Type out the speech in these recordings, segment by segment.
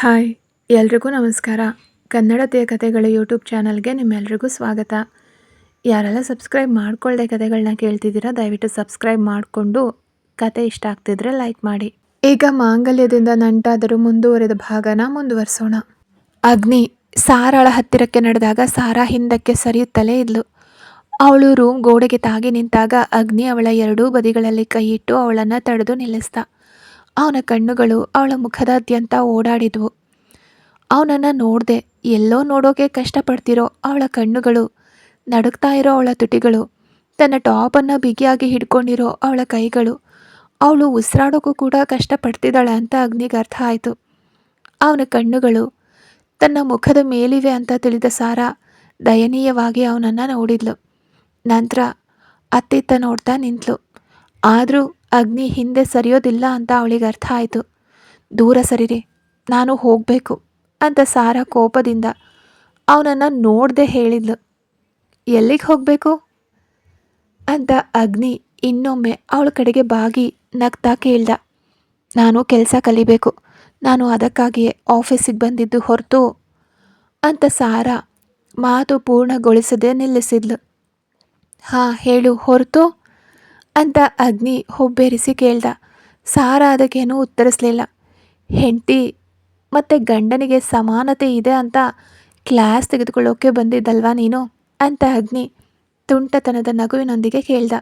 Hi ಎಲ್ರಿಗೂ ನಮಸ್ಕಾರ. ಕನ್ನಡತೆಯ ಕಥೆಗಳ ಯೂಟ್ಯೂಬ್ ಚಾನಲ್ಗೆ ನಿಮ್ಮೆಲ್ರಿಗೂ ಸ್ವಾಗತ. ಯಾರೆಲ್ಲ ಸಬ್ಸ್ಕ್ರೈಬ್ ಮಾಡ್ಕೊಳ್ಳದೆ ಕಥೆಗಳನ್ನ ಕೇಳ್ತಿದ್ದೀರಾ ದಯವಿಟ್ಟು ಸಬ್ಸ್ಕ್ರೈಬ್ ಮಾಡಿಕೊಂಡು ಕತೆ ಇಷ್ಟ ಆಗ್ತಿದ್ರೆ ಲೈಕ್ ಮಾಡಿ. ಈಗ ಮಾಂಗಲ್ಯದಿಂದ ನಂಟಾದರೂ ಮುಂದುವರೆದ ಭಾಗನ ಮುಂದುವರಿಸೋಣ. ಅಗ್ನಿ ಸಾರಾಳ ಹತ್ತಿರಕ್ಕೆ ನಡೆದಾಗ ಸಾರಾ ಹಿಂದಕ್ಕೆ ಸರಿಯುತ್ತಲೇ ಇದ್ಲು. ಅವಳು ರೂಮ್ ಗೋಡೆಗೆ ತಾಗಿ ನಿಂತಾಗ ಅಗ್ನಿ ಅವಳ ಎರಡೂ ಬದಿಗಳಲ್ಲಿ ಕೈಯಿಟ್ಟು ಅವಳನ್ನು ತಡೆದು ನಿಲ್ಲಿಸ್ದ. ಅವನ ಕಣ್ಣುಗಳು ಅವಳ ಮುಖದಾದ್ಯಂತ ಓಡಾಡಿದ್ವು. ಅವನನ್ನು ನೋಡ್ದೆ ಎಲ್ಲೋ ನೋಡೋಕೆ ಕಷ್ಟಪಡ್ತಿರೋ ಅವಳ ಕಣ್ಣುಗಳು, ನಡುಗ್ತಾ ಇರೋ ಅವಳ ತುಟಿಗಳು, ತನ್ನ ಟಾಪನ್ನು ಬಿಗಿಯಾಗಿ ಹಿಡ್ಕೊಂಡಿರೋ ಅವಳ ಕೈಗಳು, ಅವಳು ಉಸಿರಾಡೋಕ್ಕೂ ಕೂಡ ಕಷ್ಟಪಡ್ತಿದ್ದಾಳೆ ಅಂತ ಅಗ್ನಿಗೆ ಅರ್ಥ ಆಯಿತು. ಅವನ ಕಣ್ಣುಗಳು ತನ್ನ ಮುಖದ ಮೇಲಿವೆ ಅಂತ ತಿಳಿದ ಸಾರಾ ದಯನೀಯವಾಗಿ ಅವನನ್ನು ನೋಡಿದ್ಲು. ನಂತರ ಅತ್ತಿತ್ತ ನೋಡ್ತಾ ನಿಂತಳು. ಆದರೂ ಅಗ್ನಿ ಹಿಂದೆ ಸರಿಯೋದಿಲ್ಲ ಅಂತ ಅವಳಿಗೆ ಅರ್ಥ ಆಯಿತು. ದೂರ ಸರಿರಿ, ನಾನು ಹೋಗಬೇಕು ಅಂತ ಸಾರಾ ಕೋಪದಿಂದ ಅವನನ್ನು ನೋಡದೆ ಹೇಳಿದ್ಲು. ಎಲ್ಲಿಗೆ ಹೋಗಬೇಕು ಅಂತ ಅಗ್ನಿ ಇನ್ನೊಮ್ಮೆ ಅವಳ ಕಡೆಗೆ ಬಾಗಿ ನಗ್ತಾ ಕೇಳ್ದ. ನಾನು ಕೆಲಸ ಕಲಿಬೇಕು, ನಾನು ಅದಕ್ಕಾಗಿಯೇ ಆಫೀಸಿಗೆ ಬಂದಿದ್ದು ಹೊರತು ಅಂತ ಸಾರಾ ಮಾತು ಪೂರ್ಣಗೊಳಿಸದೆ ನಿಲ್ಲಿಸಿದ್ಲು. ಹಾಂ ಹೇಳು, ಹೊರತು ಅಂತ ಅಗ್ನಿ ಹುಬ್ಬೇರಿಸಿ ಕೇಳ್ದ. ಸಾರಾ ಅದಕ್ಕೇನೂ ಉತ್ತರಿಸಲಿಲ್ಲ. ಹೆಂಡತಿ ಮತ್ತು ಗಂಡನಿಗೆ ಸಮಾನತೆ ಇದೆ ಅಂತ ಕ್ಲಾಸ್ ತೆಗೆದುಕೊಳ್ಳೋಕೆ ಬಂದಿದ್ದಲ್ವಾ ನೀನು ಅಂತ ಅಗ್ನಿ ತುಂಟತನದ ನಗುವಿನೊಂದಿಗೆ ಕೇಳ್ದ.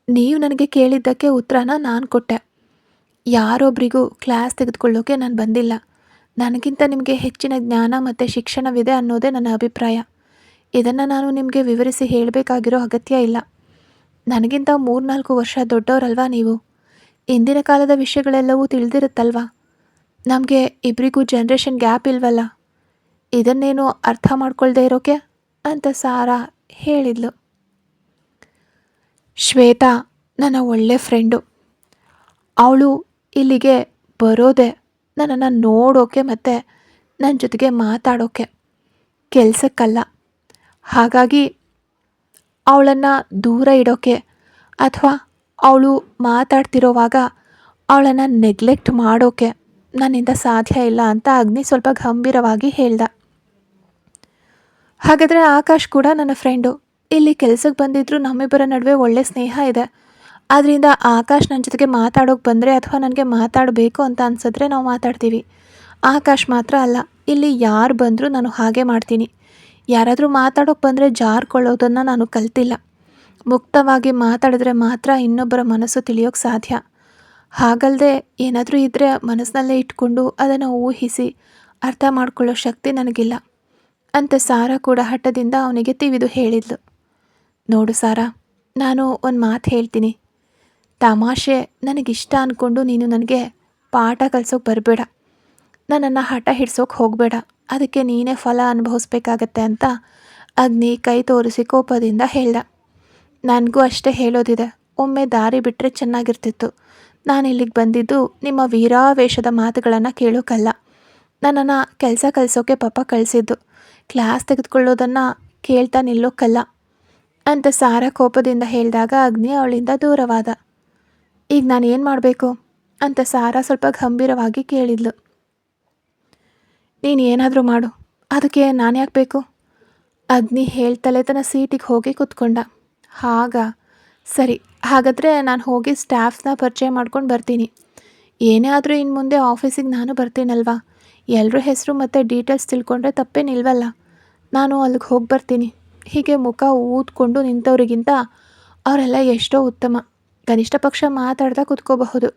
ನೀವು ನನಗೆ ಕೇಳಿದ್ದಕ್ಕೆ ಉತ್ತರನ ನಾನು ಕೊಟ್ಟೆ. ಯಾರೊಬ್ಬರಿಗೂ ಕ್ಲಾಸ್ ತೆಗೆದುಕೊಳ್ಳೋಕೆ ನಾನು ಬಂದಿಲ್ಲ. ನನಗಿಂತ ನಿಮಗೆ ಹೆಚ್ಚಿನ ಜ್ಞಾನ ಮತ್ತು ಶಿಕ್ಷಣವಿದೆ ಅನ್ನೋದೇ ನನ್ನ ಅಭಿಪ್ರಾಯ. ಇದನ್ನು ನಾನು ನಿಮಗೆ ವಿವರಿಸಿ ಹೇಳಬೇಕಾಗಿರೋ ಅಗತ್ಯ ಇಲ್ಲ. ನನಗಿಂತ 3-4 ವರ್ಷ ದೊಡ್ಡವರಲ್ವಾ ನೀವು. ಇಂದಿನ ಕಾಲದ ವಿಷಯಗಳೆಲ್ಲವೂ ತಿಳಿದಿರುತ್ತಲ್ವಾ. ನಮಗೆ ಇಬ್ಬರಿಗೂ ಜನ್ರೇಷನ್ ಗ್ಯಾಪ್ ಇಲ್ವಲ್ಲ. ಇದನ್ನೇನು ಅರ್ಥ ಮಾಡ್ಕೊಳ್ದೇ ಇರೋಕೆ ಅಂತ ಸಾರಾ ಹೇಳಿದ್ಲು. ಶ್ವೇತಾ ನನ್ನ ಒಳ್ಳೆ ಫ್ರೆಂಡು. ಅವಳು ಇಲ್ಲಿಗೆ ಬರೋದೆ ನನ್ನನ್ನು ನೋಡೋಕೆ ಮತ್ತು ನನ್ನ ಜೊತೆಗೆ ಮಾತಾಡೋಕೆ, ಕೆಲಸಕ್ಕಲ್ಲ. ಹಾಗಾಗಿ ಅವಳನ್ನು ದೂರ ಇಡೋಕೆ ಅಥವಾ ಅವಳು ಮಾತಾಡ್ತಿರೋವಾಗ ಅವಳನ್ನು ನೆಗ್ಲೆಕ್ಟ್ ಮಾಡೋಕೆ ನನ್ನಿಂದ ಸಾಧ್ಯ ಇಲ್ಲ ಅಂತ ಅಗ್ನಿ ಸ್ವಲ್ಪ ಗಂಭೀರವಾಗಿ ಹೇಳ್ದ. ಹಾಗಾದರೆ ಆಕಾಶ್ ಕೂಡ ನನ್ನ ಫ್ರೆಂಡು. ಇಲ್ಲಿ ಕೆಲಸಕ್ಕೆ ಬಂದಿದ್ದರೂ ನಮ್ಮಿಬ್ಬರ ನಡುವೆ ಒಳ್ಳೆ ಸ್ನೇಹ ಇದೆ. ಆದ್ದರಿಂದ ಆಕಾಶ್ ನನ್ನ ಜೊತೆಗೆ ಮಾತಾಡೋಕೆ ಬಂದರೆ ಅಥವಾ ನನಗೆ ಮಾತಾಡಬೇಕು ಅಂತ ಅನಿಸಿದ್ರೆ ನಾವು ಮಾತಾಡ್ತೀವಿ. ಆಕಾಶ್ ಮಾತ್ರ ಅಲ್ಲ, ಇಲ್ಲಿ ಯಾರು ಬಂದರೂ ನಾನು ಹಾಗೆ ಮಾಡ್ತೀನಿ. ಯಾರಾದರೂ ಮಾತಾಡೋಕೆ ಬಂದರೆ ಜಾರ್ಕೊಳ್ಳೋದನ್ನು ನಾನು ಕಲ್ತಿಲ್ಲ. ಮುಕ್ತವಾಗಿ ಮಾತಾಡಿದ್ರೆ ಮಾತ್ರ ಇನ್ನೊಬ್ಬರ ಮನಸ್ಸು ತಿಳಿಯೋಕ್ಕೆ ಸಾಧ್ಯ. ಹಾಗಲ್ಲದೆ ಏನಾದರೂ ಇದ್ದರೆ ಮನಸ್ಸಿನಲ್ಲೇ ಇಟ್ಕೊಂಡು ಅದನ್ನು ಊಹಿಸಿ ಅರ್ಥ ಮಾಡ್ಕೊಳ್ಳೋ ಶಕ್ತಿ ನನಗಿಲ್ಲ ಅಂತ ಸಾರಾ ಕೂಡ ಹಠದಿಂದ ಅವನಿಗೆ ತಿವಿದು ಹೇಳಿದ್ಲು. ನೋಡು ಸಾರಾ, ನಾನು ಒಂದು ಮಾತು ಹೇಳ್ತೀನಿ. ತಮಾಷೆ ನನಗಿಷ್ಟ ಅಂದ್ಕೊಂಡು ನೀನು ನನಗೆ ಪಾಠ ಕಲಿಸೋಕೆ ಬರಬೇಡ. ನನ್ನನ್ನು ಹಠ ಹಿಡ್ಸೋಕೆ ಹೋಗಬೇಡ. ಅದಕ್ಕೆ ನೀನೇ ಫಲ ಅನುಭವಿಸ್ಬೇಕಾಗತ್ತೆ ಅಂತ ಅಗ್ನಿ ಕೈ ತೋರಿಸಿ ಕೋಪದಿಂದ ಹೇಳ್ದ. ನನಗೂ ಅಷ್ಟೇ ಹೇಳೋದಿದೆ. ಒಮ್ಮೆ ದಾರಿ ಬಿಟ್ಟರೆ ಚೆನ್ನಾಗಿರ್ತಿತ್ತು. ನಾನು ಇಲ್ಲಿಗೆ ಬಂದಿದ್ದು ನಿಮ್ಮ ವೀರಾವೇಶದ ಮಾತುಗಳನ್ನು ಕೇಳೋಕ್ಕಲ್ಲ. ನನ್ನನ್ನು ಕೆಲಸ ಕಲಿಸೋಕೆ ಪಾಪ ಕಳಿಸಿದ್ದು, ಕ್ಲಾಸ್ ತೆಗೆದುಕೊಳ್ಳೋದನ್ನು ಕೇಳ್ತಾ ನಿಲ್ಲೋಕ್ಕಲ್ಲ ಅಂತ ಸಾರಾ ಕೋಪದಿಂದ ಹೇಳಿದಾಗ ಅಗ್ನಿ ಅವಳಿಂದ ದೂರವಾದ. ಈಗ ನಾನು ಏನು ಮಾಡಬೇಕು ಅಂತ ಸಾರಾ ಸ್ವಲ್ಪ ಗಂಭೀರವಾಗಿ ಕೇಳಿದ್ಲು. ನೀನು ಏನಾದರೂ ಮಾಡು, ಅದಕ್ಕೆ ನಾನು ಯಾಕೆ ಬೇಕು? ಅಗ್ನಿ ಹೇಳ್ತಲೇ ತನ್ನ ಸೀಟಿಗೆ ಹೋಗಿ ಕೂತ್ಕೊಂಡ. ಸರಿ, ಹಾಗಾದರೆ ನಾನು ಹೋಗಿ ಸ್ಟಾಫ್ನ ಪರಿಚಯ ಮಾಡ್ಕೊಂಡು ಬರ್ತೀನಿ. ಏನೇ ಆದರೂ ಇನ್ನು ಮುಂದೆ ಆಫೀಸಿಗೆ ನಾನು ಬರ್ತೀನಲ್ವಾ. ಎಲ್ಲರ ಹೆಸರು ಮತ್ತು ಡೀಟೇಲ್ಸ್ ತಿಳ್ಕೊಂಡ್ರೆ ತಪ್ಪೇನಿಲ್ವಲ್ಲ. ನಾನು ಅಲ್ಲಿಗೆ ಹೋಗಿ ಬರ್ತೀನಿ. ಹೀಗೆ ಮುಖ ಊದ್ಕೊಂಡು ನಿಂತವರಿಗಿಂತ ಅವರೆಲ್ಲ ಎಷ್ಟೋ ಉತ್ತಮ. ಕನಿಷ್ಠ ಪಕ್ಷ ಮಾತಾಡ್ತಾ ಕೂತ್ಕೋಬಹುದು.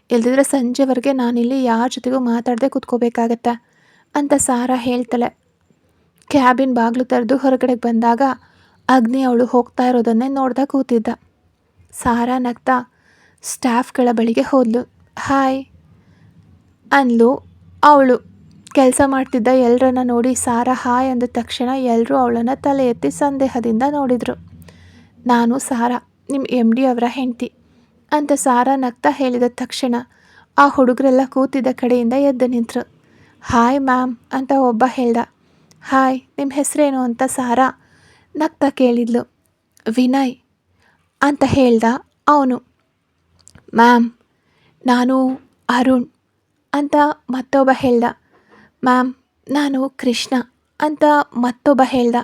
ಇಲ್ದಿದ್ರೆ ಸಂಜೆವರೆಗೆ ನಾನಿಲ್ಲಿ ಯಾರ ಜೊತೆಗೂ ಮಾತಾಡದೆ ಕೂತ್ಕೋಬೇಕಾಗತ್ತೆ ಅಂತ ಸಾರಾ ಹೇಳ್ತಾಳೆ. ಕ್ಯಾಬಿನ್ ಬಾಗಿಲು ತೆರೆದು ಹೊರಗಡೆಗೆ ಬಂದಾಗ ಅಗ್ನಿ ಅವಳು ಹೋಗ್ತಾ ಇರೋದನ್ನೇ ನೋಡ್ತಾ ಕೂತಿದ್ದ. ಸಾರಾ ನಗ್ತಾ ಸ್ಟಾಫ್ಗಳ ಬಳಿಗೆ ಹೋದ್ಲು. ಹಾಯ್ ಅಂದ್ಲು ಅವಳು. ಕೆಲಸ ಮಾಡ್ತಿದ್ದ ಎಲ್ಲರನ್ನ ನೋಡಿ ಸಾರಾ ಹಾಯ್ ಅಂದ ತಕ್ಷಣ ಎಲ್ಲರೂ ಅವಳನ್ನು ತಲೆ ಎತ್ತಿ ಸಂದೇಹದಿಂದ ನೋಡಿದರು. ನಾನು ಸಾರಾ, ನಿಮ್ಮ MD ಅವರ ಹೆಂಡತಿ ಅಂತ ಸಾರಾ ನಗ್ತಾ ಹೇಳಿದ ತಕ್ಷಣ ಆ ಹುಡುಗರೆಲ್ಲ ಕೂತಿದ್ದ ಕಡೆಯಿಂದ ಎದ್ದು ನಿಂತರು. ಹಾಯ್ ಮ್ಯಾಮ್ ಅಂತ ಒಬ್ಬ ಹೇಳ್ದ. ಹಾಯ್, ನಿಮ್ಮ ಹೆಸರೇನು ಅಂತ ಸಾರಾ ನಗ್ತಾ ಕೇಳಿದ್ಲು. ವಿನಯ್ ಅಂತ ಹೇಳ್ದ ಅವನು. ಮ್ಯಾಮ್, ನಾನು ಅರುಣ್ ಅಂತ ಮತ್ತೊಬ್ಬ ಹೇಳ್ದ. ಮ್ಯಾಮ್, ನಾನು ಕೃಷ್ಣ ಅಂತ ಮತ್ತೊಬ್ಬ ಹೇಳ್ದ.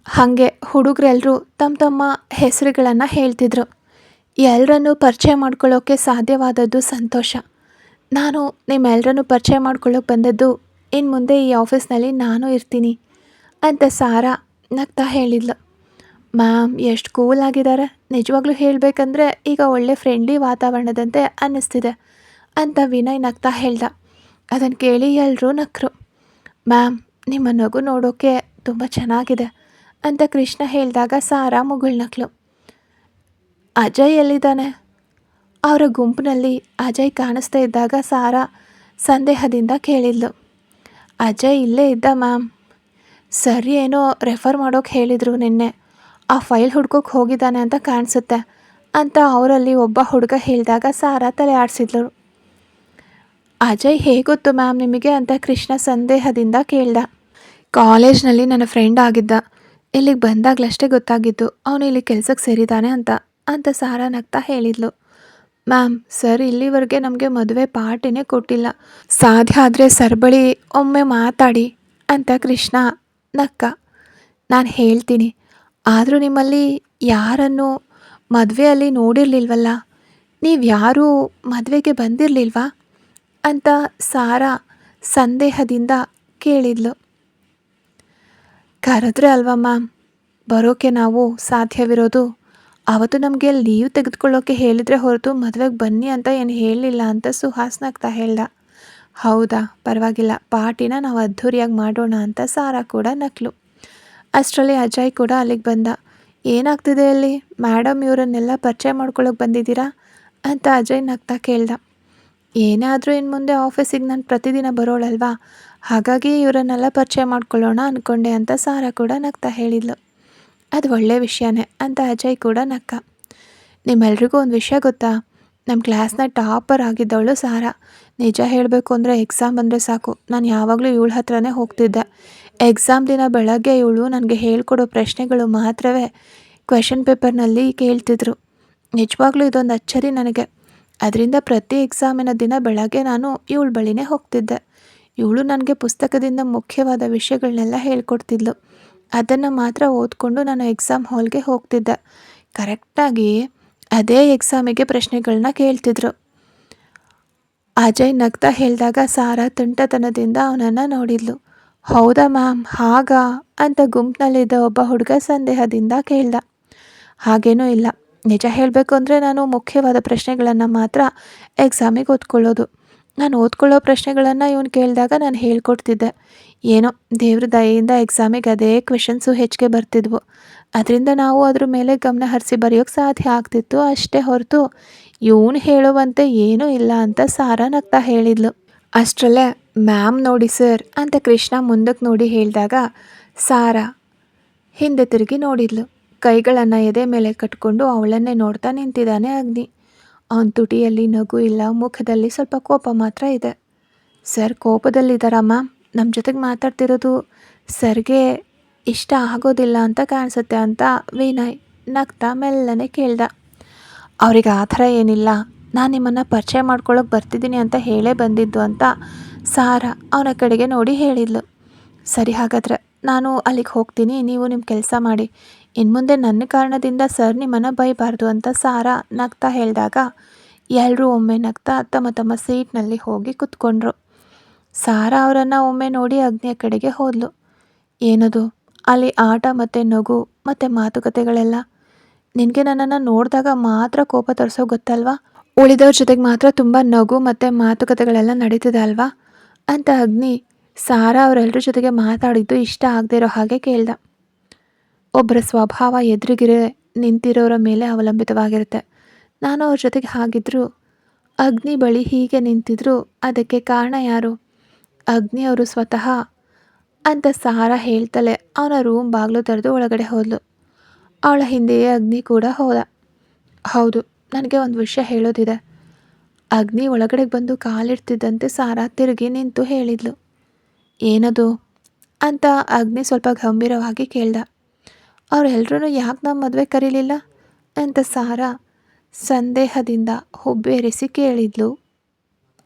ಹಾಗೆ ಹುಡುಗರೆಲ್ಲರೂ ತಮ್ಮ ತಮ್ಮ ಹೆಸರುಗಳನ್ನು ಹೇಳ್ತಿದ್ರು. ಎಲ್ಲರನ್ನೂ ಪರಿಚಯ ಮಾಡ್ಕೊಳ್ಳೋಕ್ಕೆ ಸಾಧ್ಯವಾದದ್ದು ಸಂತೋಷ. ನಾನು ನಿಮ್ಮೆಲ್ಲರನ್ನೂ ಪರಿಚಯ ಮಾಡ್ಕೊಳ್ಳೋಕೆ ಬಂದದ್ದು, ಇನ್ನು ಮುಂದೆ ಈ ಆಫೀಸ್ನಲ್ಲಿ ನಾನು ಇರ್ತೀನಿ ಅಂತ ಸಾರಾ ನಗ್ತಾ ಹೇಳಿದ್ಲು. ಮ್ಯಾಮ್ ಎಷ್ಟು ಕೂಲ್ ಆಗಿದ್ದಾರೆ, ನಿಜವಾಗ್ಲೂ ಹೇಳಬೇಕಂದ್ರೆ ಈಗ ಒಳ್ಳೆ ಫ್ರೆಂಡ್ಲಿ ವಾತಾವರಣದಂತೆ ಅನ್ನಿಸ್ತಿದೆ ಅಂತ ವಿನಯ್ ನಗ್ತಾ ಹೇಳ್ದ. ಅದನ್ನು ಕೇಳಿ ಎಲ್ಲರೂ ನಕ್ಕರು. ಮ್ಯಾಮ್, ನಿಮ್ಮ ನಗು ನೋಡೋಕ್ಕೆ ತುಂಬ ಚೆನ್ನಾಗಿದೆ ಅಂತ ಕೃಷ್ಣ ಹೇಳಿದಾಗ ಸಾರಾ ಮುಗುಳ್ನಕ್ಳು. ಅಜಯ್ ಎಲ್ಲಿದ್ದಾನೆ? ಅವರ ಗುಂಪಿನಲ್ಲಿ ಅಜಯ್ ಕಾಣಿಸ್ತಾ ಇದ್ದಾಗ ಸಾರಾ ಸಂದೇಹದಿಂದ ಕೇಳಿದ್ಲು. ಅಜಯ್ ಇಲ್ಲೇ ಇದ್ದ ಮ್ಯಾಮ್, ಸರ್ ಏನೋ ರೆಫರ್ ಮಾಡೋಕೆ ಹೇಳಿದರು ನಿನ್ನೆ, ಆ ಫೈಲ್ ಹುಡ್ಕೋಕೆ ಹೋಗಿದ್ದಾನೆ ಅಂತ ಕಾಣಿಸುತ್ತೆ ಅಂತ ಅವರಲ್ಲಿ ಒಬ್ಬ ಹುಡುಗ ಹೇಳಿದಾಗ ಸಾರಾ ತಲೆ ಆಡಿಸಿದ್ಲು. ಅಜಯ್ ಹೇಗೊತ್ತು ಮ್ಯಾಮ್ ನಿಮಗೆ ಅಂತ ಕೃಷ್ಣ ಸಂದೇಹದಿಂದ ಕೇಳ್ದ. ಕಾಲೇಜ್ನಲ್ಲಿ ನನ್ನ ಫ್ರೆಂಡ್ ಆಗಿದ್ದ, ಇಲ್ಲಿಗೆ ಬಂದಾಗಲಷ್ಟೇ ಗೊತ್ತಾಗಿದ್ದು ಅವನು ಇಲ್ಲಿ ಕೆಲಸಕ್ಕೆ ಸೇರಿದ್ದಾನೆ ಅಂತ ಸಾರಾ ನಗ್ತಾ ಹೇಳಿದ್ಲು. ಮ್ಯಾಮ್, ಸರ್ ಇಲ್ಲಿವರೆಗೆ ನಮಗೆ ಮದುವೆ ಪಾರ್ಟಿನೇ ಕೊಟ್ಟಿಲ್ಲ, ಸಾಧ್ಯ ಆದರೆ ಸರ್ ಬಳಿ ಒಮ್ಮೆ ಮಾತಾಡಿ ಅಂತ ಕೃಷ್ಣ ನಕ್ಕ. ನಾನು ಹೇಳ್ತೀನಿ, ಆದರೂ ನಿಮ್ಮಲ್ಲಿ ಯಾರನ್ನು ಮದುವೆಯಲ್ಲಿ ನೋಡಿರಲಿಲ್ವಲ್ಲ, ನೀವು ಯಾರೂ ಮದುವೆಗೆ ಬಂದಿರಲಿಲ್ವಾ ಅಂತ ಸಾರಾ ಸಂದೇಹದಿಂದ ಕೇಳಿದ್ಲು. ಕರೆದ್ರೆ ಅಲ್ವಾ ಮ್ಯಾಮ್ ಬರೋಕ್ಕೆ ನಾವು ಸಾಧ್ಯವಿರೋದು, ಅವತ್ತು ನಮಗೆ ಲೀವ್ ತೆಗೆದುಕೊಳ್ಳೋಕೆ ಹೇಳಿದರೆ ಹೊರತು ಮದುವೆಗೆ ಬನ್ನಿ ಅಂತ ಏನು ಹೇಳಲಿಲ್ಲ ಅಂತ ಸುಹಾಸ್ ನಗ್ತಾ ಹೇಳ್ದ. ಹೌದಾ, ಪರವಾಗಿಲ್ಲ, ಪಾರ್ಟಿನ ನಾವು ಅದ್ಧೂರಿಯಾಗಿ ಮಾಡೋಣ ಅಂತ ಸಾರಾ ಕೂಡ ನಕ್ಲು. ಅಷ್ಟರಲ್ಲಿ ಅಜಯ್ ಕೂಡ ಅಲ್ಲಿಗೆ ಬಂದ. ಏನಾಗ್ತಿದೆ ಅಲ್ಲಿ ಮೇಡಮ್, ಇವರನ್ನೆಲ್ಲ ಪರಿಚಯ ಮಾಡ್ಕೊಳ್ಳೋಕೆ ಬಂದಿದ್ದೀರಾ ಅಂತ ಅಜಯ್ ನಗ್ತಾ ಕೇಳ್ದ. ಏನೇ ಆದರೂ ಇನ್ನು ಮುಂದೆ ಆಫೀಸಿಗೆ ನಾನು ಪ್ರತಿದಿನ ಬರೋಳಲ್ವಾ, ಹಾಗಾಗಿ ಇವರನ್ನೆಲ್ಲ ಪರಿಚಯ ಮಾಡ್ಕೊಳ್ಳೋಣ ಅಂದ್ಕೊಂಡೆ ಅಂತ ಸಾರಾ ಕೂಡ ನಗ್ತಾ ಹೇಳಿದ್ಲು. ಅದು ಒಳ್ಳೆಯ ವಿಷಯನೇ ಅಂತ ಅಜಯ್ ಕೂಡ ನಕ್ಕ. ನಿಮ್ಮೆಲ್ರಿಗೂ ಒಂದು ವಿಷಯ ಗೊತ್ತಾ, ನಮ್ಮ ಕ್ಲಾಸ್ನ ಟಾಪರ್ ಆಗಿದ್ದವಳು ಸಾರಾ. ನಿಜ ಹೇಳಬೇಕು ಅಂದರೆ ಎಕ್ಸಾಮ್ ಬಂದರೆ ಸಾಕು, ನಾನು ಯಾವಾಗಲೂ ಇವಳ ಹತ್ರನೇ ಹೋಗ್ತಿದ್ದೆ. ಎಕ್ಸಾಮ್ ದಿನ ಬೆಳಗ್ಗೆ ಇವಳು ನನಗೆ ಹೇಳ್ಕೊಡೋ ಪ್ರಶ್ನೆಗಳು ಮಾತ್ರವೇ ಕ್ವೆಶನ್ ಪೇಪರ್ನಲ್ಲಿ ಕೇಳ್ತಿದ್ರು. ನಿಜವಾಗ್ಲೂ ಇದೊಂದು ಅಚ್ಚರಿ ನನಗೆ. ಅದರಿಂದ ಪ್ರತಿ ಎಕ್ಸಾಮಿನ ದಿನ ಬೆಳಗ್ಗೆ ನಾನು ಇವಳ ಬಳಿನೇ ಹೋಗ್ತಿದ್ದೆ. ಇವಳು ನನಗೆ ಪುಸ್ತಕದಿಂದ ಮುಖ್ಯವಾದ ವಿಷಯಗಳನ್ನೆಲ್ಲ ಹೇಳ್ಕೊಡ್ತಿದ್ಲು. ಅದನ್ನು ಮಾತ್ರ ಓದ್ಕೊಂಡು ನಾನು ಎಕ್ಸಾಮ್ ಹಾಲ್ಗೆ ಹೋಗ್ತಿದ್ದೆ. ಕರೆಕ್ಟಾಗಿ ಅದೇ ಎಕ್ಸಾಮಿಗೆ ಪ್ರಶ್ನೆಗಳನ್ನ ಕೇಳ್ತಿದ್ರು. ಅಜಯ್ ನಗ್ತಾ ಹೇಳಿದಾಗ ಸಾರಾ ತುಂಟತನದಿಂದ ಅವನನ್ನು ನೋಡಿದ್ಲು. ಹೌದಾ ಮ್ಯಾಮ್, ಹಾಗಾ ಅಂತ ಗುಂಪಿನಲ್ಲಿದ್ದ ಒಬ್ಬ ಹುಡುಗ ಸಂದೇಹದಿಂದ ಕೇಳ್ದ. ಹಾಗೇನೂ ಇಲ್ಲ, ನಿಜ ಹೇಳಬೇಕು ಅಂದರೆ ನಾನು ಮುಖ್ಯವಾದ ಪ್ರಶ್ನೆಗಳನ್ನು ಮಾತ್ರ ಎಕ್ಸಾಮಿಗೆ ಓದ್ಕೊಳ್ಳೋದು. ನಾನು ಓದ್ಕೊಳ್ಳೋ ಪ್ರಶ್ನೆಗಳನ್ನು ಇವನು ಕೇಳಿದಾಗ ನಾನು ಹೇಳ್ಕೊಡ್ತಿದ್ದೆ. ಏನೋ ದೇವ್ರ ದಯೆಯಿಂದ ಎಕ್ಸಾಮಿಗೆ ಅದೇ ಕ್ವೆಶನ್ಸು ಹೆಚ್ಚಿಗೆ ಬರ್ತಿದ್ವು. ಅದರಿಂದ ನಾವು ಅದ್ರ ಮೇಲೆ ಗಮನ ಹರಿಸಿ ಬರೆಯೋಕ್ಕೆ ಸಾಧ್ಯ ಆಗ್ತಿತ್ತು ಅಷ್ಟೇ ಹೊರತು ಇವನು ಹೇಳುವಂತೆ ಏನೂ ಇಲ್ಲ ಅಂತ ಸಾರಾ ನಗ್ತಾ ಹೇಳಿದ್ಲು. ಅಷ್ಟರಲ್ಲೇ ಮ್ಯಾಮ್ ನೋಡಿ ಸರ್ ಅಂತ ಕೃಷ್ಣ ಮುಂದಕ್ಕೆ ನೋಡಿ ಹೇಳಿದಾಗ ಸಾರಾ ಹಿಂದೆ ತಿರುಗಿ ನೋಡಿದ್ಲು. ಕೈಗಳನ್ನು ಎದೆ ಮೇಲೆ ಕಟ್ಕೊಂಡು ಅವಳನ್ನೇ ನೋಡ್ತಾ ನಿಂತಿದ್ದಾನೆ ಅಗ್ನಿ. ಅವನ ತುಟಿಯಲ್ಲಿ ನಗು ಇಲ್ಲ, ಮುಖದಲ್ಲಿ ಸ್ವಲ್ಪ ಕೋಪ ಮಾತ್ರ ಇದೆ. ಸರ್ ಕೋಪದಲ್ಲಿದ್ದಾರಾ ಮ್ಯಾಮ್? ನಮ್ಮ ಜೊತೆಗೆ ಮಾತಾಡ್ತಿರೋದು ಸರ್ಗೆ ಇಷ್ಟ ಆಗೋದಿಲ್ಲ ಅಂತ ಕಾಣಿಸುತ್ತೆ ಅಂತ ವಿನಯ್ ನಗ್ತಾ ಮೆಲ್ಲನೆ ಕೇಳ್ದ. ಅವ್ರಿಗೆ ಆ ಥರ ಏನಿಲ್ಲ, ನಾನು ನಿಮ್ಮನ್ನು ಪರಿಚಯ ಮಾಡ್ಕೊಳ್ಳೋಕೆ ಬರ್ತಿದ್ದೀನಿ ಅಂತ ಹೇಳೇ ಬಂದಿದ್ದು ಅಂತ ಸಾರಾ ಅವನ ಕಡೆಗೆ ನೋಡಿ ಹೇಳಿದ್ಲು. ಸರಿ, ಹಾಗಾದರೆ ನಾನು ಅಲ್ಲಿಗೆ ಹೋಗ್ತೀನಿ, ನೀವು ನಿಮ್ಮ ಕೆಲಸ ಮಾಡಿ. ಇನ್ನು ಮುಂದೆ ನನ್ನ ಕಾರಣದಿಂದ ಸರ್ ನಿಮ್ಮನ್ನು ಬೈಬಾರ್ದು ಅಂತ ಸಾರಾ ನಗ್ತಾ ಹೇಳಿದಾಗ ಎಲ್ಲರೂ ಒಮ್ಮೆ ನಗ್ತಾ ತಮ್ಮ ತಮ್ಮ ಸೀಟ್ನಲ್ಲಿ ಹೋಗಿ ಕೂತ್ಕೊಂಡ್ರು. ಸಾರಾ ಅವರನ್ನು ಒಮ್ಮೆ ನೋಡಿ ಅಗ್ನಿಯ ಕಡೆಗೆ ಹೋದ್ಲು. ಏನದು ಅಲ್ಲಿ ಆಟ ಮತ್ತು ನಗು ಮತ್ತು ಮಾತುಕತೆಗಳೆಲ್ಲ? ನಿನಗೆ ನನ್ನನ್ನು ನೋಡಿದಾಗ ಮಾತ್ರ ಕೋಪ ತರಿಸೋ ಗೊತ್ತಲ್ವಾ, ಉಳಿದವ್ರ ಜೊತೆಗೆ ಮಾತ್ರ ತುಂಬ ನಗು ಮತ್ತು ಮಾತುಕತೆಗಳೆಲ್ಲ ನಡೀತಿದೆ ಅಲ್ವಾ ಅಂತ ಅಗ್ನಿ ಸಾರಾ ಅವರೆಲ್ಲರ ಜೊತೆಗೆ ಮಾತಾಡಿದ್ದು ಇಷ್ಟ ಆಗದೆ ಇರೋ ಹಾಗೆ ಕೇಳ್ದ. ಒಬ್ಬರ ಸ್ವಭಾವ ಎದುರಿಗಿರೆ ನಿಂತಿರೋರ ಮೇಲೆ ಅವಲಂಬಿತವಾಗಿರುತ್ತೆ. ನಾನು ಅವ್ರ ಜೊತೆಗೆ ಹಾಗಿದ್ರು, ಅಗ್ನಿ ಬಳಿ ಹೀಗೆ ನಿಂತಿದ್ರು, ಅದಕ್ಕೆ ಕಾರಣ ಯಾರು? ಅಗ್ನಿ ಅವರು ಸ್ವತಃ ಅಂತ ಸಾರಾ ಹೇಳ್ತಲೇ ಅವನ ರೂಮ್ ಬಾಗಿಲು ತೆರೆದು ಒಳಗಡೆ ಹೋದ್ಲು. ಅವಳ ಹಿಂದೆಯೇ ಅಗ್ನಿ ಕೂಡ ಹೋದ. ಹೌದು, ನನಗೆ ಒಂದು ವಿಷಯ ಹೇಳೋದಿದೆ. ಅಗ್ನಿ ಒಳಗಡೆ ಬಂದು ಕಾಲಿಡ್ತಿದ್ದಂತೆ ಸಾರಾ ತಿರುಗಿ ನಿಂತು ಹೇಳಿದ್ಲು. ಏನದು ಅಂತ ಅಗ್ನಿ ಸ್ವಲ್ಪ ಗಂಭೀರವಾಗಿ ಕೇಳ್ದ. ಅವರೆಲ್ಲರೂ ಯಾಕೆ ನಮ್ಮ ಮದುವೆ ಕರೀಲಿಲ್ಲ ಅಂತ ಸಾರಾ ಸಂದೇಹದಿಂದ ಹುಬ್ಬೇರಿಸಿ ಕೇಳಿದ್ಲು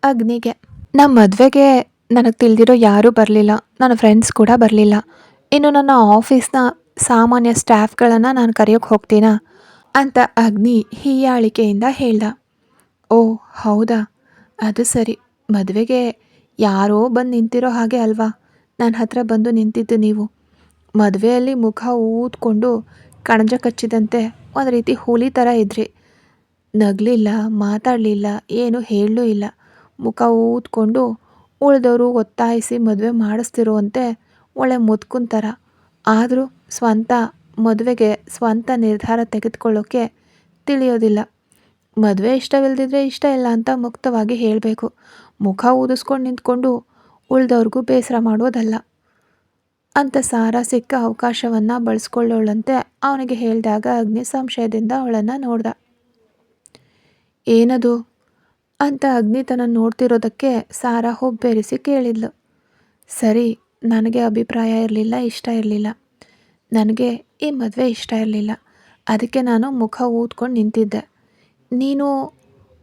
ಅಗ್ನಿಗೆ. ನಮ್ಮ ಮದುವೆಗೆ ನನಗೆ ತಿಳಿದಿರೋ ಯಾರೂ ಬರಲಿಲ್ಲ. ನನ್ನ ಫ್ರೆಂಡ್ಸ್ ಕೂಡ ಬರಲಿಲ್ಲ. ಇನ್ನು ನನ್ನ ಆಫೀಸ್‌ನ ಸಾಮಾನ್ಯ ಸ್ಟಾಫ್‌ಗಳನ್ನು ನಾನು ಕರೆಯೋಕ್ಕೆ ಹೋಗ್ತೀನಾ ಅಂತ ಅಗ್ನಿ ಹೀಯಾಳಿಕೆಯಿಂದ ಹೇಳ್ದ. ಓಹ್! ಹೌದಾ? ಅದು ಸರಿ. ಮದುವೆಗೆ ಯಾರೋ ಬಂದು ನಿಂತಿರೋ ಹಾಗೆ ಅಲ್ವಾ ನನ್ನ ಹತ್ರ ಬಂದು ನಿಂತಿದ್ದು ನೀವು. ಮದುವೆಯಲ್ಲಿ ಮುಖ ಊದ್ಕೊಂಡು ಕಣಜ ಕಚ್ಚಿದಂತೆ ಒಂದು ರೀತಿ ಹುಲಿ ಥರ ಇದ್ರಿ. ನಗಲಿಲ್ಲ, ಮಾತಾಡಲಿಲ್ಲ, ಏನು ಹೇಳಲೂ ಇಲ್ಲ. ಮುಖ ಊದ್ಕೊಂಡು ಉಳಿದವರು ಒತ್ತಾಯಿಸಿ ಮದುವೆ ಮಾಡಿಸ್ತಿರುವಂತೆ ಒಳ್ಳೆ ಮುದುಕನ ಥರ. ಆದರೂ ಮದುವೆಗೆ ಸ್ವಂತ ನಿರ್ಧಾರ ತೆಗೆದುಕೊಳ್ಳೋಕ್ಕೆ ತಿಳಿಯೋದಿಲ್ಲ. ಮದುವೆ ಇಷ್ಟವಿಲ್ಲದಿದ್ದರೆ ಇಷ್ಟ ಇಲ್ಲ ಅಂತ ಮುಕ್ತವಾಗಿ ಹೇಳಬೇಕು. ಮುಖ ಊದಿಸ್ಕೊಂಡು ನಿಂತ್ಕೊಂಡು ಉಳಿದವ್ರಿಗೂ ಬೇಸರ ಮಾಡೋದಲ್ಲ ಅಂತ ಸಾರಾ ಸಿಕ್ಕ ಅವಕಾಶವನ್ನು ಬಳಸ್ಕೊಳ್ಳೋಳಂತೆ ಅವನಿಗೆ ಹೇಳಿದಾಗ ಅಗ್ನಿ ಸಂಶಯದಿಂದ ಅವಳನ್ನು ನೋಡ್ದ. ಏನದು ಅಂತ ಅಗ್ನಿ ತನ್ನ ನೋಡ್ತಿರೋದಕ್ಕೆ ಸಾರಾ ಹುಬ್ಬೇರಿಸಿ ಕೇಳಿದ್ಲು. ಸರಿ, ನನಗೆ ಅಭಿಪ್ರಾಯ ಇರಲಿಲ್ಲ, ಇಷ್ಟ ಇರಲಿಲ್ಲ. ನನಗೆ ಈ ಮದುವೆ ಇಷ್ಟ ಇರಲಿಲ್ಲ. ಅದಕ್ಕೆ ನಾನು ಮುಖ ಊದ್ಕೊಂಡು ನಿಂತಿದ್ದೆ. ನೀನು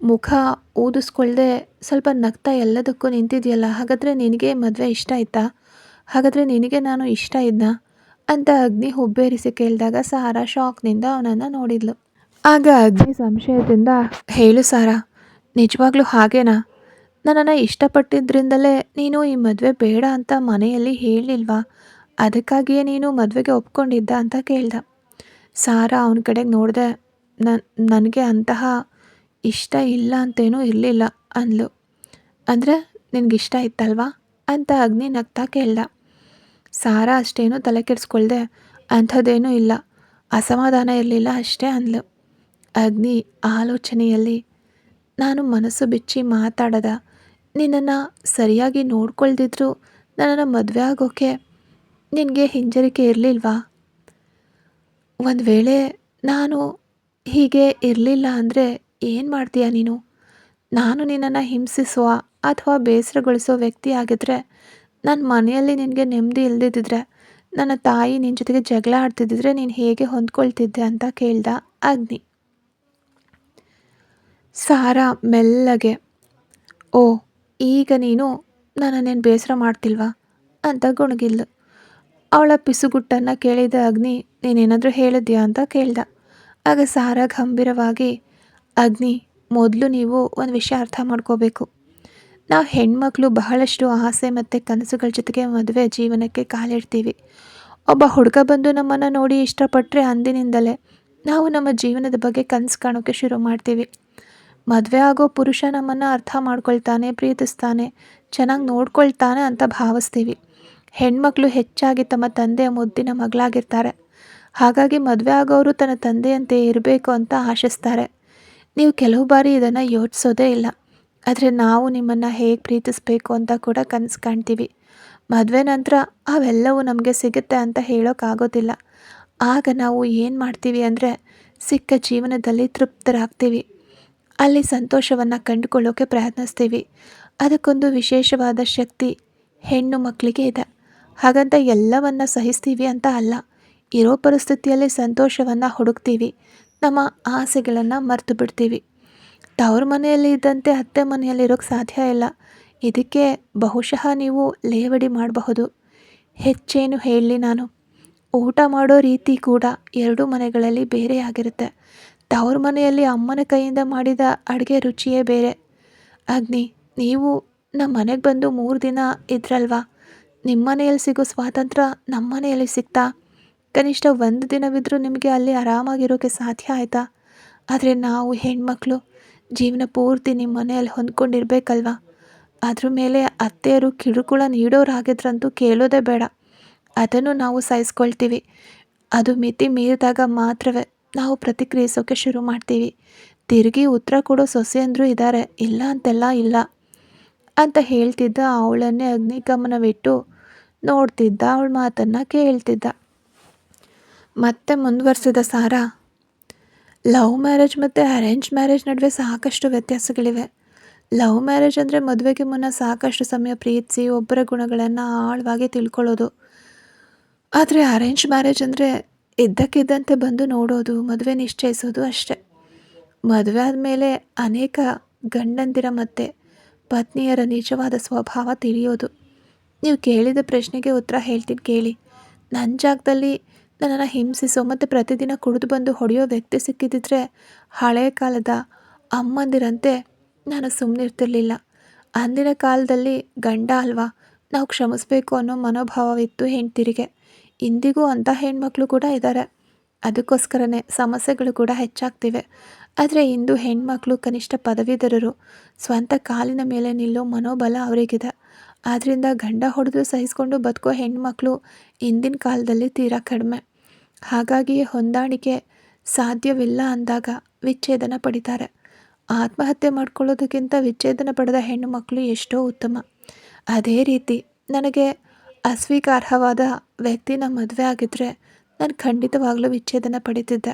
ಮುಖ ಊದಿಸ್ಕೊಳ್ದೆ ಸ್ವಲ್ಪ ನಗ್ತಾ ಎಲ್ಲದಕ್ಕೂ ನಿಂತಿದೆಯಲ್ಲ, ಹಾಗಾದರೆ ನಿನಗೆ ಮದುವೆ ಇಷ್ಟ ಆಯ್ತಾ? ಹಾಗಾದರೆ ನಿನಗೆ ನಾನು ಇಷ್ಟ ಇದ್ನಾ ಅಂತ ಅಗ್ನಿ ಹುಬ್ಬೇರಿಸಿ ಕೇಳಿದಾಗ ಸಾರಾ ಶಾಕ್ನಿಂದ ಅವನನ್ನು ನೋಡಿದ್ಲು. ಆಗ ಅಗ್ನಿ ಸಂಶಯದಿಂದ, ಹೇಳು ಸಾರಾ, ನಿಜವಾಗ್ಲೂ ಹಾಗೇನಾ? ನನ್ನನ್ನು ಇಷ್ಟಪಟ್ಟಿದ್ರಿಂದಲೇ ನೀನು ಈ ಮದುವೆ ಬೇಡ ಅಂತ ಮನೆಯಲ್ಲಿ ಹೇಳಲಿಲ್ವಾ? ಅದಕ್ಕಾಗಿಯೇ ನೀನು ಮದುವೆಗೆ ಒಪ್ಕೊಂಡಿದ್ದ ಅಂತ ಕೇಳ್ದ. ಸಾರಾ ಅವನ ಕಡೆಗೆ ನೋಡಿದೆ. ನನಗೆ ಅಂತಹ ಇಷ್ಟ ಇಲ್ಲ ಅಂತೇನೂ ಇರಲಿಲ್ಲ ಅಂದ್ಲು. ಅಂದರೆ ನಿನಗಿಷ್ಟ ಇತ್ತಲ್ವಾ ಅಂತ ಅಗ್ನಿ ನಗ್ತಾ ಕೇಳ್ದ. ಸಾರಾ ಅಷ್ಟೇನೂ ತಲೆ ಕೆಡಿಸ್ಕೊಳ್ದೆ, ಅಂಥದ್ದೇನೂ ಇಲ್ಲ, ಅಸಮಾಧಾನ ಇರಲಿಲ್ಲ ಅಷ್ಟೇ ಅಂದ್ಲು. ಅಗ್ನಿ ಆಲೋಚನೆಯಲ್ಲಿ, ನಾನು ಮನಸ್ಸು ಬಿಚ್ಚಿ ಮಾತಾಡದ, ನಿನ್ನನ್ನು ಸರಿಯಾಗಿ ನೋಡ್ಕೊಳ್ದಿದ್ರು ನನ್ನನ್ನು ಮದುವೆ ಆಗೋಕ್ಕೆ ನಿನಗೆ ಹಿಂಜರಿಕೆ ಇರಲಿಲ್ವಾ? ಒಂದು ವೇಳೆ ನಾನು ಹೀಗೆ ಇರಲಿಲ್ಲ ಅಂದರೆ ಏನು ಮಾಡ್ತೀಯ ನೀನು? ನಾನು ನಿನ್ನನ್ನು ಹಿಂಸಿಸುವ ಅಥವಾ ಬೇಸರಗೊಳಿಸೋ ವ್ಯಕ್ತಿ ಆಗಿದ್ದರೆ, ನನ್ನ ಮನೆಯಲ್ಲಿ ನಿನಗೆ ನೆಮ್ಮದಿ ಇಲ್ಲದಿದ್ದಿದ್ರೆ, ನನ್ನ ತಾಯಿ ನಿನ್ನ ಜೊತೆಗೆ ಜಗಳ ಆಡ್ತಿದ್ದಿದ್ರೆ ನೀನು ಹೇಗೆ ಹೊಂದ್ಕೊಳ್ತಿದ್ದೆ ಅಂತ ಕೇಳ್ದ ಅಗ್ನಿ. ಸಾರಾ ಮೆಲ್ಲಗೆ, ಓ, ಈಗ ನೀನು ನನ್ನನ್ನೇನು ಬೇಸರ ಮಾಡ್ತಿಲ್ವಾ ಅಂತ ಗೊಣಗಿದ್ಲು. ಅವಳ ಪಿಸುಗುಟ್ಟನ್ನು ಕೇಳಿದ ಅಗ್ನಿ, ನೀನೇನಾದರೂ ಹೇಳಿದ್ಯಾ ಅಂತ ಕೇಳ್ದ. ಆಗ ಸಾರಾ ಗಂಭೀರವಾಗಿ, ಅಗ್ನಿ, ಮೊದಲು ನೀವು ಒಂದು ವಿಷಯ ಅರ್ಥ ಮಾಡ್ಕೋಬೇಕು. ನಾವು ಹೆಣ್ಮಕ್ಳು ಬಹಳಷ್ಟು ಆಸೆ ಮತ್ತು ಕನಸುಗಳ ಜೊತೆಗೆ ಮದುವೆ ಜೀವನಕ್ಕೆ ಕಾಲಿಡ್ತೀವಿ. ಒಬ್ಬ ಹುಡುಗ ಬಂದು ನಮ್ಮನ್ನು ನೋಡಿ ಇಷ್ಟಪಟ್ಟರೆ ಅಂದಿನಿಂದಲೇ ನಾವು ನಮ್ಮ ಜೀವನದ ಬಗ್ಗೆ ಕನಸು ಕಾಣೋಕ್ಕೆ ಶುರು ಮಾಡ್ತೀವಿ. ಮದುವೆ ಆಗೋ ಪುರುಷ ನಮ್ಮನ್ನು ಅರ್ಥ ಮಾಡ್ಕೊಳ್ತಾನೆ, ಪ್ರೀತಿಸ್ತಾನೆ, ಚೆನ್ನಾಗಿ ನೋಡ್ಕೊಳ್ತಾನೆ ಅಂತ ಭಾವಿಸ್ತೀವಿ. ಹೆಣ್ಮಕ್ಳು ಹೆಚ್ಚಾಗಿ ತಮ್ಮ ತಂದೆಯ ಮುದ್ದಿನ ಮಗಳಾಗಿರ್ತಾರೆ. ಹಾಗಾಗಿ ಮದುವೆ ಆಗೋರು ತನ್ನ ತಂದೆಯಂತೆ ಇರಬೇಕು ಅಂತ ಆಶಿಸ್ತಾರೆ. ನೀವು ಕೆಲವು ಬಾರಿ ಇದನ್ನು ಯೋಚಿಸೋದೇ ಇಲ್ಲ. ಆದರೆ ನಾವು ನಿಮ್ಮನ್ನು ಹೇಗೆ ಪ್ರೀತಿಸಬೇಕು ಅಂತ ಕೂಡ ಕನಸು ಕಾಣ್ತೀವಿ. ಮದುವೆ ನಂತರ ಅವೆಲ್ಲವೂ ನಮಗೆ ಸಿಗುತ್ತೆ ಅಂತ ಹೇಳೋಕ್ಕಾಗೋದಿಲ್ಲ. ಆಗ ನಾವು ಏನು ಮಾಡ್ತೀವಿ ಅಂದರೆ, ಸಿಕ್ಕ ಜೀವನದಲ್ಲಿ ತೃಪ್ತರಾಗ್ತೀವಿ. ಅಲ್ಲಿ ಸಂತೋಷವನ್ನು ಕಂಡುಕೊಳ್ಳೋಕೆ ಪ್ರಯತ್ನಿಸ್ತೀವಿ. ಅದಕ್ಕೊಂದು ವಿಶೇಷವಾದ ಶಕ್ತಿ ಹೆಣ್ಣು ಮಕ್ಕಳಿಗೆ ಇದೆ. ಹಾಗಂತ ಎಲ್ಲವನ್ನ ಸಹಿಸ್ತೀವಿ ಅಂತ ಅಲ್ಲ. ಇರೋ ಪರಿಸ್ಥಿತಿಯಲ್ಲಿ ಸಂತೋಷವನ್ನು ಹುಡುಕ್ತೀವಿ. ನಮ್ಮ ಆಸೆಗಳನ್ನು ಮರೆತು ಬಿಡ್ತೀವಿ. ತವ್ರ ಮನೆಯಲ್ಲಿ ಇದ್ದಂತೆ ಅತ್ತೆ ಮನೆಯಲ್ಲಿರೋಕ್ಕೆ ಸಾಧ್ಯ ಇಲ್ಲ. ಇದಕ್ಕೆ ಬಹುಶಃ ನೀವು ಲೇವಡಿ ಮಾಡಬಹುದು. ಹೆಚ್ಚೇನು ಹೇಳಲಿ ನಾನು, ಊಟ ಮಾಡೋ ರೀತಿ ಕೂಡ ಎರಡೂ ಮನೆಗಳಲ್ಲಿ ಬೇರೆಯಾಗಿರುತ್ತೆ. ತವ್ರ ಮನೆಯಲ್ಲಿ ಅಮ್ಮನ ಕೈಯಿಂದ ಮಾಡಿದ ಅಡುಗೆ ರುಚಿಯೇ ಬೇರೆ. ಅಗ್ನಿ, ನೀವು ನಮ್ಮ ಮನೆಗೆ ಬಂದು 3 ದಿನ ಇದ್ರಲ್ವಾ? ನಿಮ್ಮ ಮನೆಯಲ್ಲಿ ಸಿಗೋ ಸ್ವಾತಂತ್ರ್ಯ ನಮ್ಮ ಮನೆಯಲ್ಲಿ ಸಿಗ್ತಾ? ಕನಿಷ್ಠ 1 ದಿನವಿದ್ರೂ ನಿಮಗೆ ಅಲ್ಲಿ ಆರಾಮಾಗಿರೋಕ್ಕೆ ಸಾಧ್ಯ ಆಯಿತಾ? ಆದರೆ ನಾವು ಹೆಣ್ಮಕ್ಳು ಜೀವನ ಪೂರ್ತಿ ನಿಮ್ಮ ಮನೆಯಲ್ಲಿ ಹೊಂದ್ಕೊಂಡಿರ್ಬೇಕಲ್ವ? ಅದ್ರ ಮೇಲೆ ಅತ್ತೆಯರು ಕಿರುಕುಳ ನೀಡೋರಾಗಿದ್ರಂತೂ ಕೇಳೋದೇ ಬೇಡ. ಅದನ್ನು ನಾವು ಸಹಿಸ್ಕೊಳ್ತೀವಿ. ಅದು ಮಿತಿ ಮೀರಿದಾಗ ಮಾತ್ರವೇ ನಾವು ಪ್ರತಿಕ್ರಿಯಿಸೋಕ್ಕೆ ಶುರು ಮಾಡ್ತೀವಿ. ತಿರುಗಿ ಉತ್ತರ ಕೊಡೋ ಸೊಸೆಯಂದ್ರು ಇದ್ದಾರೆ, ಇಲ್ಲ ಅಂತೆಲ್ಲ ಇಲ್ಲ ಅಂತ ಹೇಳ್ತಿದ್ದ ಅವಳನ್ನೇ ಅಗ್ನಿ ಗಮನವಿಟ್ಟು ನೋಡ್ತಿದ್ದ, ಅವಳ ಮಾತನ್ನು ಕೇಳ್ತಿದ್ದ. ಮತ್ತೆ ಮುಂದುವರೆಸಿದ ಸಾರಾ, ಲವ್ ಮ್ಯಾರೇಜ್ ಮತ್ತು ಅರೇಂಜ್ ಮ್ಯಾರೇಜ್ ನಡುವೆ ಸಾಕಷ್ಟು ವ್ಯತ್ಯಾಸಗಳಿವೆ. ಲವ್ ಮ್ಯಾರೇಜ್ ಅಂದರೆ ಮದುವೆಗೆ ಮುನ್ನ ಸಾಕಷ್ಟು ಸಮಯ ಪ್ರೀತಿಸಿ ಒಬ್ಬರ ಗುಣಗಳನ್ನು ಆಳವಾಗಿ ತಿಳ್ಕೊಳ್ಳೋದು. ಆದರೆ ಅರೇಂಜ್ ಮ್ಯಾರೇಜ್ ಅಂದರೆ ಇದ್ದಕ್ಕಿದ್ದಂತೆ ಬಂದು ನೋಡೋದು, ಮದುವೆ ನಿಶ್ಚಯಿಸೋದು ಅಷ್ಟೆ. ಮದುವೆ ಆದಮೇಲೆ ಅನೇಕ ಗಂಡಂದಿರ ಮತ್ತು ಪತ್ನಿಯರ ನಿಜವಾದ ಸ್ವಭಾವ ತಿಳಿಯೋದು. ನೀವು ಕೇಳಿದ ಪ್ರಶ್ನೆಗೆ ಉತ್ತರ ಹೇಳ್ತೀನಿ ಕೇಳಿ. ನನ್ನ ಜಾಗದಲ್ಲಿ ನನ್ನನ್ನು ಹಿಂಸಿಸೋ ಮತ್ತು ಪ್ರತಿದಿನ ಕುಡಿದು ಬಂದು ಹೊಡೆಯೋ ವ್ಯಕ್ತಿ ಸಿಕ್ಕಿದ್ದಿದ್ರೆ ಹಳೆಯ ಕಾಲದ ಅಮ್ಮಂದಿರಂತೆ ನಾನು ಸುಮ್ಮನಿರ್ತಿರ್ಲಿಲ್ಲ. ಅಂದಿನ ಕಾಲದಲ್ಲಿ ಗಂಡ ಅಲ್ವಾ, ನಾವು ಕ್ಷಮಿಸ್ಬೇಕು ಅನ್ನೋ ಮನೋಭಾವವಿತ್ತು ಹೆಂಡ್ತಿರಿಗೆ. ಇಂದಿಗೂ ಅಂಥ ಹೆಣ್ಮಕ್ಳು ಕೂಡ ಇದ್ದಾರೆ. ಅದಕ್ಕೋಸ್ಕರನೇ ಸಮಸ್ಯೆಗಳು ಕೂಡ ಹೆಚ್ಚಾಗ್ತಿವೆ. ಆದರೆ ಇಂದು ಹೆಣ್ಮಕ್ಳು ಕನಿಷ್ಠ ಪದವೀಧರರು, ಸ್ವಂತ ಕಾಲಿನ ಮೇಲೆ ನಿಲ್ಲೋ ಮನೋಬಲ ಅವರಿಗಿದೆ. ಆದ್ದರಿಂದ ಗಂಡ ಹೊಡೆದು ಸಹಿಸ್ಕೊಂಡು ಬದುಕೋ ಹೆಣ್ಮಕ್ಳು ಇಂದಿನ ಕಾಲದಲ್ಲಿ ತೀರಾ ಕಡಿಮೆ. ಹಾಗಾಗಿಯೇ ಹೊಂದಾಣಿಕೆ ಸಾಧ್ಯವಿಲ್ಲ ಅಂದಾಗ ವಿಚ್ಛೇದನ ಪಡಿತಾರೆ. ಆತ್ಮಹತ್ಯೆ ಮಾಡ್ಕೊಳ್ಳೋದಕ್ಕಿಂತ ವಿಚ್ಛೇದನ ಪಡೆದ ಹೆಣ್ಣು ಮಕ್ಕಳು ಎಷ್ಟೋ ಉತ್ತಮ. ಅದೇ ರೀತಿ ನನಗೆ ಅಸ್ವೀಕಾರಾರ್ಹವಾದ ವ್ಯಕ್ತಿನ ಮದುವೆ ಆಗಿದ್ದರೆ ನಾನು ಖಂಡಿತವಾಗ್ಲೂ ವಿಚ್ಛೇದನ ಪಡಿತಿದ್ದೆ.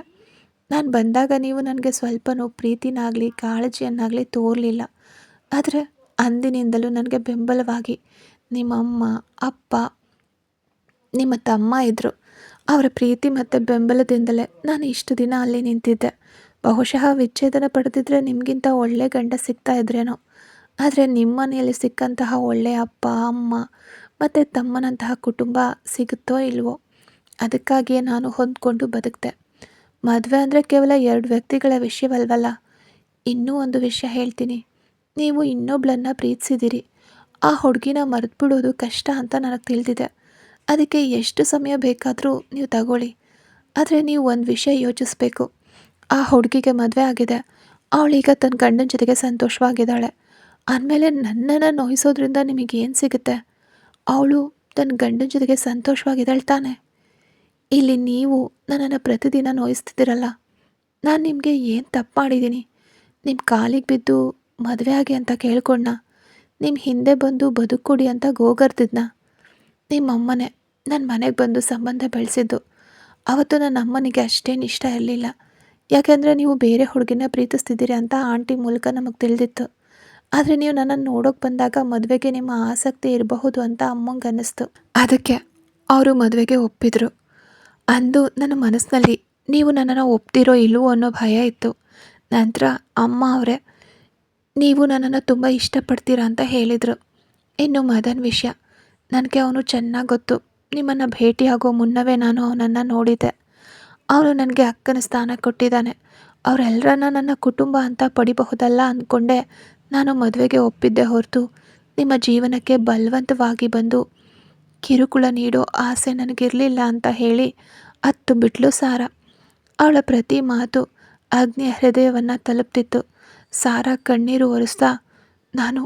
ನಾನು ಬಂದಾಗ ನೀವು ನನಗೆ ಸ್ವಲ್ಪನೂ ಪ್ರೀತಿನಾಗಲಿ ಕಾಳಜಿಯನ್ನಾಗಲಿ ತೋರಲಿಲ್ಲ. ಆದರೆ ಅಂದಿನಿಂದಲೂ ನನಗೆ ಬೆಂಬಲವಾಗಿ ನಿಮ್ಮಮ್ಮ, ಅಪ್ಪ, ನಿಮ್ಮ ತಮ್ಮ ಇದ್ದರು. ಅವರ ಪ್ರೀತಿ ಮತ್ತು ಬೆಂಬಲದಿಂದಲೇ ನಾನು ಇಷ್ಟು ದಿನ ಅಲ್ಲಿ ನಿಂತಿದ್ದೆ. ಬಹುಶಃ ವಿಚ್ಛೇದನ ಪಡೆದಿದ್ರೆ ನಿಮಗಿಂತ ಒಳ್ಳೆ ಗಂಡ ಸಿಗ್ತಾ ಇದ್ರೇನೋ. ಆದರೆ ನಿಮ್ಮ ಮನೆಯಲ್ಲಿ ಸಿಕ್ಕಂತಹ ಒಳ್ಳೆಯ ಅಪ್ಪ, ಅಮ್ಮ ಮತ್ತು ತಮ್ಮನಂತಹ ಕುಟುಂಬ ಸಿಗುತ್ತೋ ಇಲ್ವೋ. ಅದಕ್ಕಾಗಿಯೇ ನಾನು ಹೊಂದ್ಕೊಂಡು ಬದುಕಿದೆ. ಮದುವೆ ಅಂದರೆ ಕೇವಲ 2 ವ್ಯಕ್ತಿಗಳ ವಿಷಯವಲ್ವಲ್ಲ. ಇನ್ನೂ ಒಂದು ವಿಷಯ ಹೇಳ್ತೀನಿ. ನೀವು ಇನ್ನೊಬ್ಳನ್ನ ಪ್ರೀತಿಸಿದಿರಿ. ಆ ಹುಡುಗಿನ ಮರೆತುಬಿಡೋದು ಕಷ್ಟ ಅಂತ ನನಗೆ ತಿಳಿದಿದೆ. ಅದಕ್ಕೆ ಎಷ್ಟು ಸಮಯ ಬೇಕಾದರೂ ನೀವು ತಗೊಳ್ಳಿ. ಆದರೆ ನೀವು ಒಂದು ವಿಷಯ ಯೋಚಿಸ್ಬೇಕು. ಆ ಹುಡುಗಿಗೆ ಮದುವೆ ಆಗಿದೆ. ಅವಳೀಗ ತನ್ನ ಗಂಡನ ಜೊತೆಗೆ ಸಂತೋಷವಾಗಿದ್ದಾಳೆ. ಅಂದಮೇಲೆ ನನ್ನನ್ನು ನೋಯಿಸೋದ್ರಿಂದ ನಿಮಗೇನು ಸಿಗುತ್ತೆ? ಅವಳು ತನ್ನ ಗಂಡನ ಜೊತೆಗೆ ಸಂತೋಷವಾಗಿದ್ದಾಳೆ ತಾನೆ. ಇಲ್ಲಿ ನೀವು ನನ್ನನ್ನು ಪ್ರತಿದಿನ ನೋಯಿಸ್ತಿದ್ದೀರಲ್ಲ. ನಾನು ನಿಮಗೆ ಏನು ತಪ್ಪು ಮಾಡಿದ್ದೀನಿ? ನಿಮ್ಮ ಕಾಲಿಗೆ ಬಿದ್ದು ಮದುವೆ ಆಗಿ ಅಂತ ಕೇಳ್ಕೊಂಡ? ನಿಮ್ಮ ಹಿಂದೆ ಬಂದು ಬದುಕೊಡಿ ಅಂತ ಗೋಗರ್ದಿದ್ನ? ನಿಮ್ಮಮ್ಮನೇ ನನ್ನ ಮನೆಗೆ ಬಂದು ಸಂಬಂಧ ಬೆಳೆಸಿದ್ದು. ಅವತ್ತು ನನ್ನ ಅಮ್ಮನಿಗೆ ಅಷ್ಟೇನು ಇಷ್ಟ ಇರಲಿಲ್ಲ. ಯಾಕೆಂದರೆ ನೀವು ಬೇರೆ ಹುಡುಗಿನ ಪ್ರೀತಿಸ್ತಿದ್ದೀರಿ ಅಂತ ಆಂಟಿ ಮೂಲಕ ನಮಗೆ ತಿಳಿದಿತ್ತು. ಆದರೆ ನೀವು ನನ್ನನ್ನು ನೋಡೋಕೆ ಬಂದಾಗ ಮದುವೆಗೆ ನಿಮ್ಮ ಆಸಕ್ತಿ ಇರಬಹುದು ಅಂತ ಅಮ್ಮಂಗೆ ಅನ್ನಿಸ್ತು. ಅದಕ್ಕೆ ಅವರು ಮದುವೆಗೆ ಒಪ್ಪಿದ್ರು. ಅಂದು ನನ್ನ ಮನಸ್ಸಿನಲ್ಲಿ ನೀವು ನನ್ನನ್ನು ಒಪ್ತಿರೋ ಇಲ್ಲವೋ ಅನ್ನೋ ಭಯ ಇತ್ತು. ನಂತರ ಅಮ್ಮ ಅವರೇ ನೀವು ನನ್ನನ್ನು ತುಂಬ ಇಷ್ಟಪಡ್ತೀರಾ ಅಂತ ಹೇಳಿದರು. ಇನ್ನು ಮದನ್ ವಿಷಯ ನನಗೆ ಅವನು ಚೆನ್ನಾಗಿ ಗೊತ್ತು. ನಿಮ್ಮನ್ನು ಭೇಟಿಯಾಗೋ ಮುನ್ನವೇ ನಾನು ಅವನನ್ನು ನೋಡಿದ್ದೆ. ಅವನು ನನಗೆ ಅಕ್ಕನ ಸ್ಥಾನ ಕೊಟ್ಟಿದ್ದಾನೆ. ಅವರೆಲ್ಲರನ್ನ ನನ್ನ ಕುಟುಂಬ ಅಂತ ಪಡಿಬಹುದಲ್ಲ ಅಂದ್ಕೊಂಡೆ ನಾನು ಮದುವೆಗೆ ಒಪ್ಪಿದ್ದೆ ಹೊರತು ನಿಮ್ಮ ಜೀವನಕ್ಕೆ ಬಲವಂತವಾಗಿ ಬಂದು ಕಿರುಕುಳ ನೀಡೋ ಆಸೆ ನನಗಿರಲಿಲ್ಲ ಅಂತ ಹೇಳಿ ಅತ್ತು ಬಿಟ್ಲು ಸಾರಾ. ಅವಳ ಪ್ರತಿ ಮಾತು ಅಗ್ನಿಯ ಹೃದಯವನ್ನು ತಲುಪ್ತಿತ್ತು. ಸಾರಾ ಕಣ್ಣೀರು ಒರೆಸ್ತಾ ನಾನು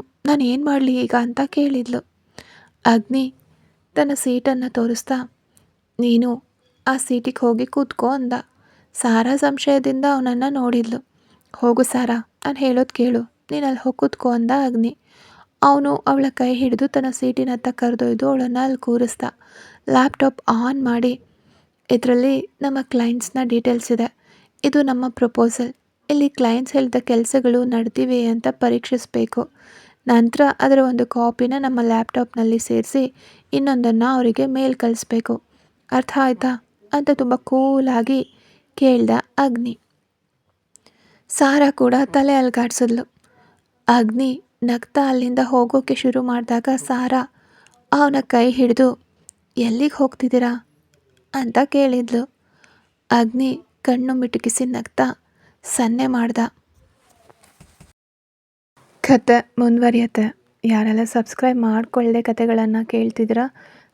ಏನು ಮಾಡಲಿ ಈಗ ಅಂತ ಕೇಳಿದ್ಲು. ಅಗ್ನಿ ತನ್ನ ಸೀಟನ್ನು ತೋರಿಸ್ತಾ ನೀನು ಆ ಸೀಟಿಗೆ ಹೋಗಿ ಕೂತ್ಕೋ ಅಂದ. ಸಾರಾ ಸಂಶಯದಿಂದ ಅವನನ್ನು ನೋಡಿದ್ಲು. ಹೋಗು ಸಾರಾ, ನಾನು ಹೇಳೋದು ಕೇಳು, ನೀನು ಅಲ್ಲಿ ಹೋಗಿ ಕೂತ್ಕೋ ಅಂದ ಅಗ್ನಿ. ಅವನು ಅವಳ ಕೈ ಹಿಡಿದು ತನ್ನ ಸೀಟಿನತ್ತ ಕರೆದೊಯ್ದು ಅವಳನ್ನು ಅಲ್ಲಿ ಕೂರಿಸ್ದ. ಲ್ಯಾಪ್ಟಾಪ್ ಆನ್ ಮಾಡಿ ಇದರಲ್ಲಿ ನಮ್ಮ ಕ್ಲೈಂಟ್ಸ್ನ ಡೀಟೇಲ್ಸ್ ಇದೆ. ಇದು ನಮ್ಮ ಪ್ರಪೋಸಲ್. ಇಲ್ಲಿ ಕ್ಲೈಂಟ್ಸ್ ಹೇಳಿದ ಕೆಲಸಗಳು ನಡೆದಿವೆ ಅಂತ ಪರೀಕ್ಷಿಸಬೇಕು. ನಂತರ ಅದರ ಒಂದು ಕಾಪಿನ ನಮ್ಮ ಲ್ಯಾಪ್ಟಾಪ್ನಲ್ಲಿ ಸೇರಿಸಿ ಇನ್ನೊಂದನ್ನು ಅವರಿಗೆ ಮೇಲ್ ಕಳಿಸ್ಬೇಕು. ಅರ್ಥ ಆಯ್ತಾ ಅಂತ ತುಂಬ ಕೂಲಾಗಿ ಕೇಳ್ದ ಅಗ್ನಿ. ಸಾರಾ ಕೂಡ ತಲೆ ಅಲ್ಗಾಡ್ಸಿದ್ಲು. ಅಗ್ನಿ ನಗ್ತಾ ಅಲ್ಲಿಂದ ಹೋಗೋಕ್ಕೆ ಶುರು ಮಾಡಿದಾಗ ಸಾರಾ ಅವನ ಕೈ ಹಿಡಿದು ಎಲ್ಲಿಗೆ ಹೋಗ್ತಿದ್ದೀರಾ ಅಂತ ಕೇಳಿದ್ಲು. ಅಗ್ನಿ ಕಣ್ಣು ಮಿಟುಕಿಸಿ ನಗ್ತಾ ಸನ್ನೆ ಮಾಡ್ದ. ಕತೆ ಮುಂದುವರಿಯುತ್ತೆ. ಯಾರೆಲ್ಲ ಸಬ್ಸ್ಕ್ರೈಬ್ ಮಾಡಿಕೊಳ್ಳದೆ ಕತೆಗಳನ್ನು ಕೇಳ್ತಿದ್ದೀರಾ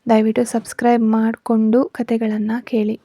ದಯವಿಟ್ಟು ಸಬ್ಸ್ಕ್ರೈಬ್ ಮಾಡಿಕೊಂಡು ಕತೆಗಳನ್ನು ಕೇಳಿ.